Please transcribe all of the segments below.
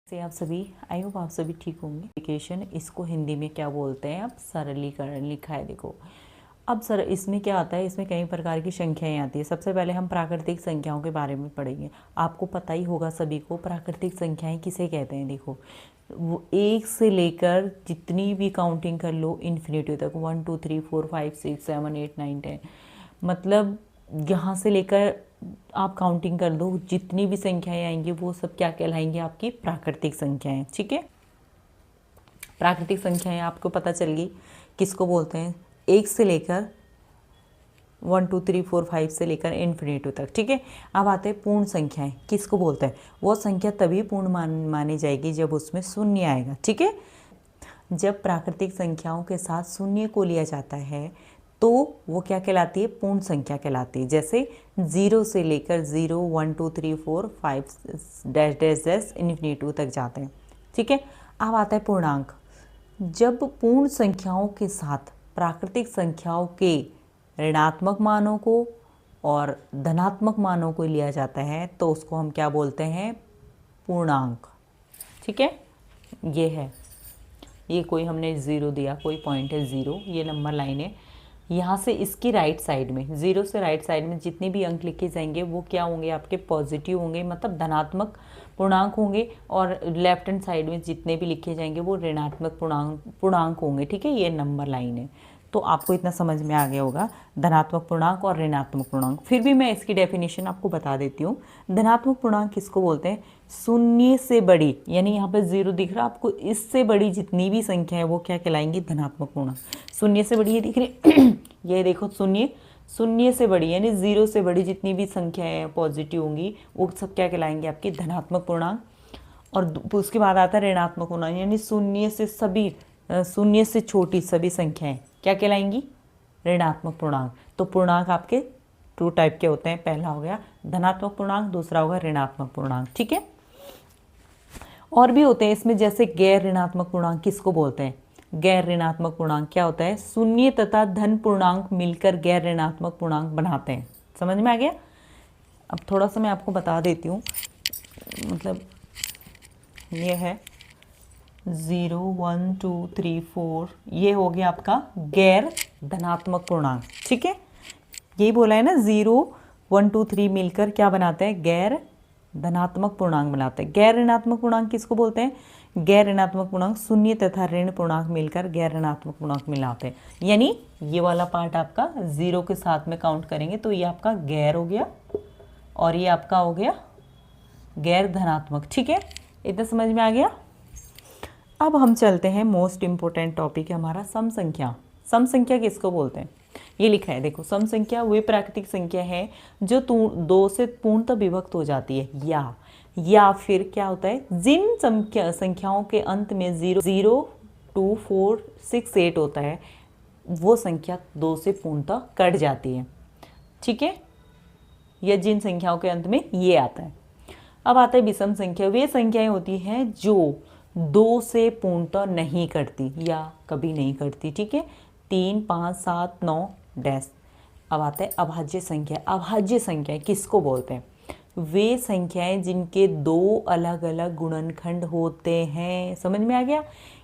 से आप सभी, आई होप आप सभी ठीक होंगे। एप्लीकेशन इसको हिंदी में क्या बोलते हैं, अब सरलीकरण लिखा है देखो। अब सर इसमें क्या आता है, इसमें कई प्रकार की संख्याएं आती है। सबसे पहले हम प्राकृतिक संख्याओं के बारे में पढ़ेंगे। आपको पता ही होगा सभी को प्राकृतिक संख्याएं किसे कहते हैं। देखो वो एक से लेकर जितनी भी काउंटिंग कर लो इन्फिनिटी तक, 1 2 3 4 5 6 7 8 9 10, मतलब यहाँ से लेकर आप काउंटिंग कर दो, जितनी भी संख्याएं आएंगी वो सब क्या कहलाएंगी, आपकी प्राकृतिक संख्याएं। ठीक है, प्राकृतिक संख्याएं आपको पता चल गई किसको बोलते हैं। एक से लेकर 1 2 3 4 5 से लेकर इन्फिनिटी तक। ठीक है, अब आते हैं पूर्ण संख्याएं, किसको बोलते हैं। वो संख्या तभी पूर्ण मानी जाएगी जब उसमें शून्य आएगा। ठीक है, जब प्राकृतिक संख्याओं के साथ शून्य को लिया जाता है तो वो क्या कहलाती है, पूर्ण संख्या कहलाती है। जैसे 0 से लेकर 0 1 2 3 4 5 डैश डैश डैश इन्फिनिटी तक जाते हैं। ठीक है, अब आता है पूर्णांक। जब पूर्ण संख्याओं के साथ प्राकृतिक संख्याओं के ऋणात्मक मानों को और धनात्मक मानों को लिया जाता है तो उसको हम क्या बोलते हैं, पूर्णांक। ठीक है, ये है, ये कोई हमने 0 दिया, कोई पॉइंट है 0, ये नंबर लाइन है। यहाँ से इसकी राइट साइड में, 0 से राइट साइड में जितने भी अंक लिखे जाएंगे वो क्या होंगे, आपके पॉजिटिव होंगे, मतलब धनात्मक पूर्णांक होंगे। और लेफ्ट हैंड साइड में जितने भी लिखे जाएंगे वो ऋणात्मक पूर्णांक होंगे। ठीक है, ये नंबर लाइन है। तो आपको इतना समझ में आ गया होगा, धनात्मक पूर्णांक और ऋणात्मक पूर्णांक। फिर भी मैं इसकी डेफिनेशन आपको बता देती हूँ। धनात्मक पूर्णांक किसको बोलते हैं, शून्य से बड़ी, यानी यहाँ पे 0 दिख रहा आपको, इससे बड़ी जितनी भी संख्या है वो क्या कहलाएंगी, धनात्मक पूर्णांक। शून्य से बड़ी ये दिख रही ये देखो शून्य, शून्य से बड़ी यानी 0 से बड़ी जितनी भी संख्याएं पॉजिटिव होंगी वो सब क्या कहलाएंगे, आपकी धनात्मक पूर्णांक। और उसके बाद आता है ऋणात्मक पूर्णांक, यानी शून्य से सभी, शून्य से छोटी सभी संख्याएं क्या कहलाएंगी, ऋणात्मक पूर्णांक। तो पूर्णांक आपके 2 टाइप के होते हैं, पहला हो गया धनात्मक पूर्णांक, दूसरा होगा ऋणात्मक पूर्णांक। ठीक है, और भी होते हैं इसमें, जैसे गैर ऋणात्मक पूर्णांक किसको बोलते हैं। गैर ऋणात्मक पूर्णांक क्या होता है, शून्य तथा धन पूर्णांक मिलकर गैर ऋणात्मक पूर्णांक बनाते हैं। समझ में आ गया। अब थोड़ा सा मैं आपको बता देती हूँ, मतलब ये है 0 1 2 3 4, ये हो गया आपका गैर धनात्मक पूर्णांक। ठीक है, यही बोला है ना, 0 1 2 3 मिलकर क्या बनाते हैं, गैर धनात्मक पूर्णांक बनाते हैं। गैर ऋणात्मक पूर्णांक किसको बोलते हैं, गैर ऋणात्मक पूर्णांक शून्य तथा ऋण पूर्णांक मिलकर गैर ऋणात्मक पूर्णांक मिलाते हैं। यानी ये वाला पार्ट आपका 0 के साथ में काउंट करेंगे तो ये आपका गैर हो गया और ये आपका हो गया गैर धनात्मक। ठीक है, इतना समझ में आ गया। अब हम चलते हैं, मोस्ट इंपोर्टेंट टॉपिक है हमारा सम संख्या। सम संख्या किसको बोलते हैं, ये लिखा है देखो। सम संख्या वे प्राकृतिक संख्या है जो 2 से पूर्णतः विभक्त हो जाती है, या फिर क्या होता है, जिन संख्याओं के अंत में 0 0 2 4 6 8 होता है वो संख्या 2 से पूर्णतः कट जाती है। ठीक है, या जिन संख्याओं के अंत में ये आता है। अब आता है विषम संख्या। वे संख्याएं होती हैं जो 2 से पूर्णतः नहीं कटती या कभी नहीं कटती। ठीक है, 3 5 7 9 डैश। अब आता है अभाज्य संख्या। अभाज्य संख्या किसको बोलते हैं, वे संख्याएं जिनके 2 अलग अलग गुणनखंड होते हैं। समझ में आ गया।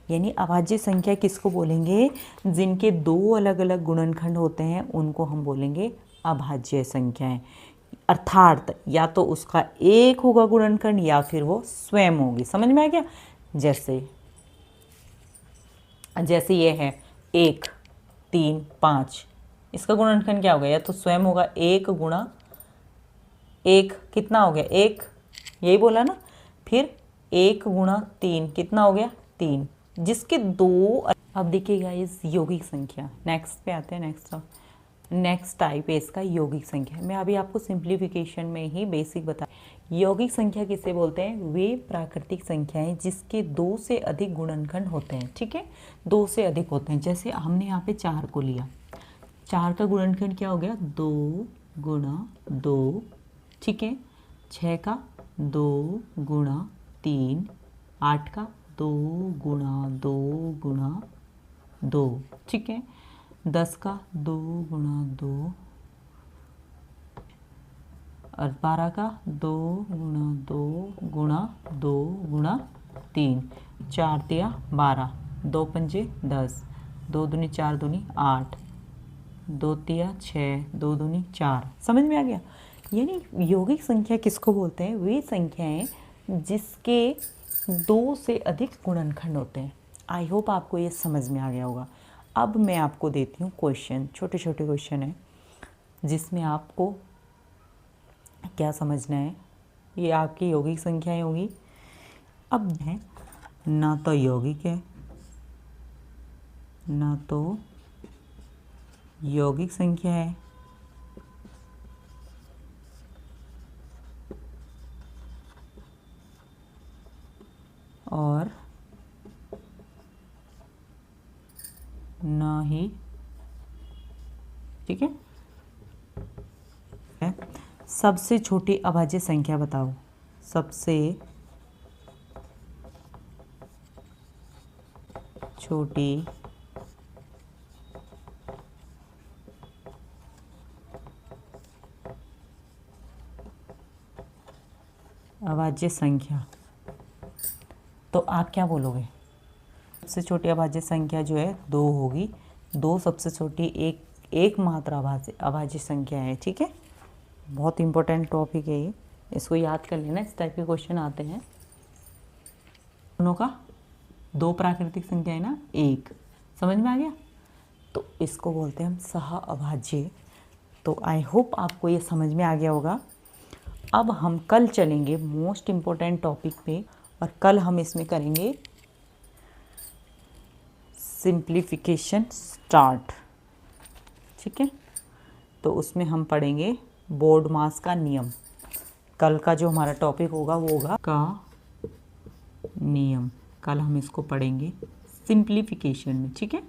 यानी अभाज्य संख्या किसको बोलेंगे, जिनके 2 अलग अलग गुणनखंड होते हैं उनको हम बोलेंगे अभाज्य संख्याएं। अर्थात या तो उसका एक होगा गुणनखंड या फिर वो स्वयं होगी। समझ में आ गया। जैसे ये है 1 3 5, इसका गुणनखंड क्या होगा, या तो स्वयं होगा 1 गुणा 1 कितना हो गया 1, यही बोला ना। फिर 1 गुणा 3 कितना हो गया 3, जिसके 2। अब देखिएगा इस यौगिक संख्या, नेक्स्ट पे आते हैं। नेक्स्ट टाइप है इसका यौगिक संख्या। मैं अभी आपको सिंप्लीफिकेशन में ही बेसिक बता। यौगिक संख्या किसे बोलते हैं, वे प्राकृतिक संख्याएं जिसके 2 से अधिक गुणनखंड होते हैं। ठीक है, 2 से अधिक होते हैं। जैसे हमने यहाँ पे 4 को लिया, 4 का गुणनखंड क्या हो गया 2 गुणा 2। ठीक है, 6 का 2 गुणा 3, 8 का 2 गुणा 2 गुणा 2। ठीक है, 10 का 2 गुणा 2 और 12 का 2 गुणा 2 गुणा 2 गुणा 3, 4 तिया 12, 2 पंजे 10, 2 दूनी 4 दूनी 8, 2 तिया 6, 2 दूनी 4। समझ में आ गया? यानी यौगिक संख्या किसको बोलते हैं? वे संख्याएं जिसके 2 से अधिक गुणनखंड होते हैं। आई होप आपको ये समझ में आ गया होगा। अब मैं आपको देती हूँ क्वेश्चन, छोटे छोटे क्वेश्चन हैं जिसमें आपको क्या समझना है। ये आपकी यौगिक संख्याएं होगी। अब है ना तो यौगिक है ना तो यौगिक संख्या है, और ना ही, ठीक है। सबसे छोटी अभाज्य संख्या बताओ। सबसे छोटी अभाज्य संख्या, तो आप क्या बोलोगे? सबसे छोटी अभाज्य संख्या जो है 2 होगी। 2 सबसे छोटी एक मात्र अभाज्य संख्या है, ठीक है। बहुत इंपॉर्टेंट टॉपिक है ये, इसको याद कर लेना। इस टाइप के क्वेश्चन आते हैं। दोनों का 2 प्राकृतिक संख्या है ना, 1। समझ में आ गया? तो इसको बोलते हैं हम सह अभाज्य। तो आई होप आपको ये समझ में आ गया होगा। अब हम कल चलेंगे मोस्ट इम्पोर्टेंट टॉपिक पे, और कल हम इसमें करेंगे सिंप्लीफिकेशन स्टार्ट, ठीक है। तो उसमें हम पढ़ेंगे बोर्ड मास का नियम। कल का जो हमारा टॉपिक होगा वो होगा का नियम। कल हम इसको पढ़ेंगे सिंप्लीफिकेशन में, ठीक है।